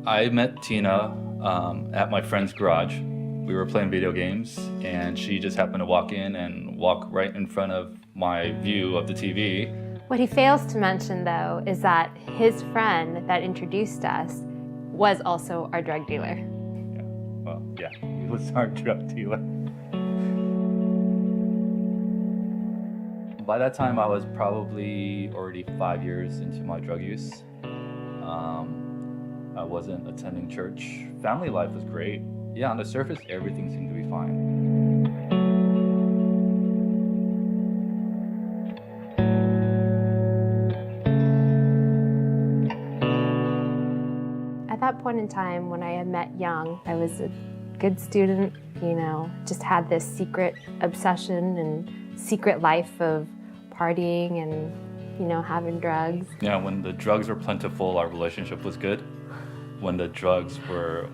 I met Tina at my friend's garage. We were playing video games, and she just happened to walk in and walk right in front of my view of the TV. What he fails to mention, though, is that his friend that introduced us was also our drug dealer. Yeah, he was our drug dealer. By that time, I was probably already 5 years into my drug use. I wasn't attending church. Family life was great. Yeah, on the surface, everything seemed to be fine. At that point in time, when I had met Young, I was a good student, just had this secret obsession and secret life of partying and, having drugs. Yeah, when the drugs were plentiful, our relationship was good. When the drugs were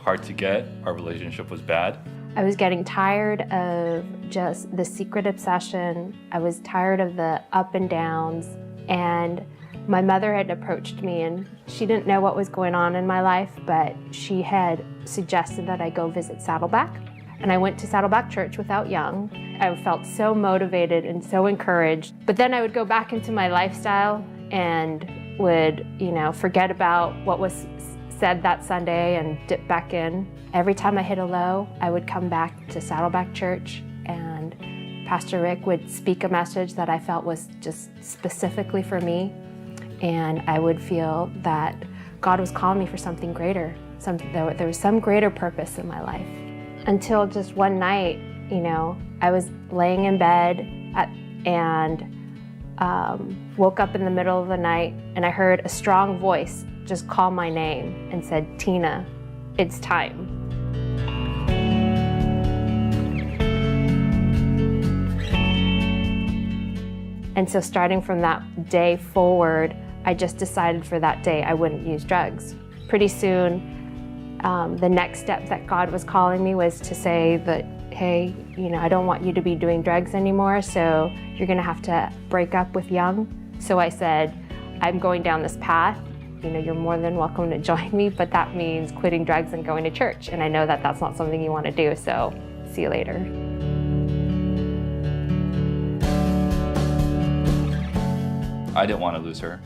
hard to get, our relationship was bad. I was getting tired of just the secret obsession. I was tired of the up and downs, and my mother had approached me, and she didn't know what was going on in my life, but she had suggested that I go visit Saddleback. And I went to Saddleback Church without Young. I felt so motivated and so encouraged. But then I would go back into my lifestyle and would, forget about what was said that Sunday and dip back in. Every time I hit a low, I would come back to Saddleback Church, and Pastor Rick would speak a message that I felt was just specifically for me. And I would feel that God was calling me for something greater. There was some greater purpose in my life. Until just one night, I was laying in bed and woke up in the middle of the night, and I heard a strong voice just call my name and said, "Tina, it's time." And so starting from that day forward, I just decided for that day I wouldn't use drugs. Pretty soon, the next step that God was calling me was to say that, hey, I don't want you to be doing drugs anymore, so you're gonna have to break up with Young. So I said, I'm going down this path. You're more than welcome to join me, but that means quitting drugs and going to church. And I know that that's not something you want to do, so see you later. I didn't want to lose her.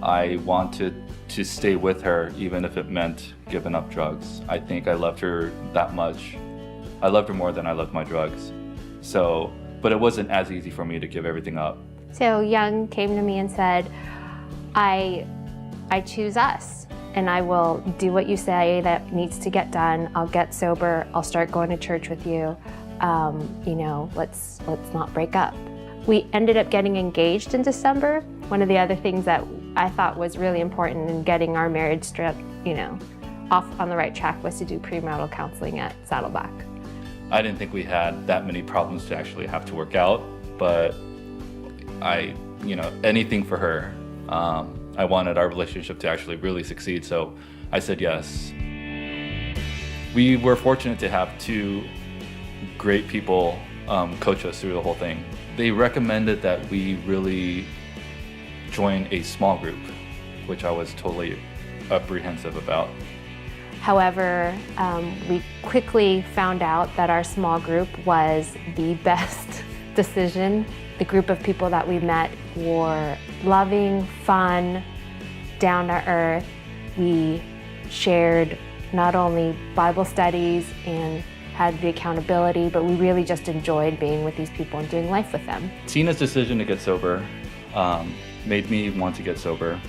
I wanted to stay with her, even if it meant giving up drugs. I think I loved her that much. I loved her more than I loved my drugs. But it wasn't as easy for me to give everything up. So Young came to me and said, I choose us, and I will do what you say that needs to get done. I'll get sober. I'll start going to church with you. Let's not break up. We ended up getting engaged in December. One of the other things that I thought was really important in getting our marriage off on the right track was to do premarital counseling at Saddleback. I didn't think we had that many problems to actually have to work out, but anything for her. I wanted our relationship to actually really succeed, so I said yes. We were fortunate to have two great people coach us through the whole thing. They recommended that we really join a small group, which I was totally apprehensive about. However, we quickly found out that our small group was the best decision. The group of people that we met were loving, fun, down to earth. We shared not only Bible studies and had the accountability, but we really just enjoyed being with these people and doing life with them. Tina's decision to get sober made me want to get sober,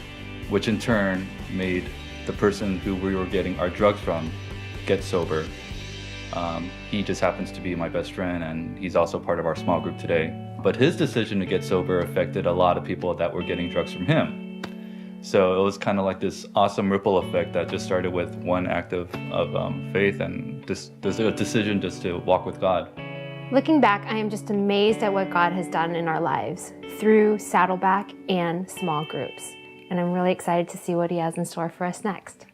which in turn made the person who we were getting our drugs from get sober. He just happens to be my best friend, and he's also part of our small group today. But his decision to get sober affected a lot of people that were getting drugs from him. So it was kind of like this awesome ripple effect that just started with one act of faith and a decision just to walk with God. Looking back, I am just amazed at what God has done in our lives through Saddleback and small groups. And I'm really excited to see what He has in store for us next.